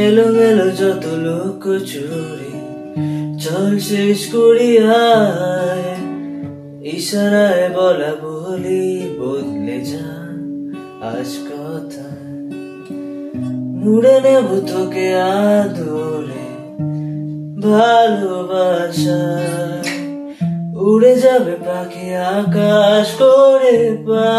এলোমেলো যত লোক চুরি চল শেষ করি আয়, ইশারায় বলা বলি বদলে যা আজ কথা। মুড়ে নেব তোকে আদরে ভালোবাসা, উড়ে যাবে পাখি আকাশ করে পা।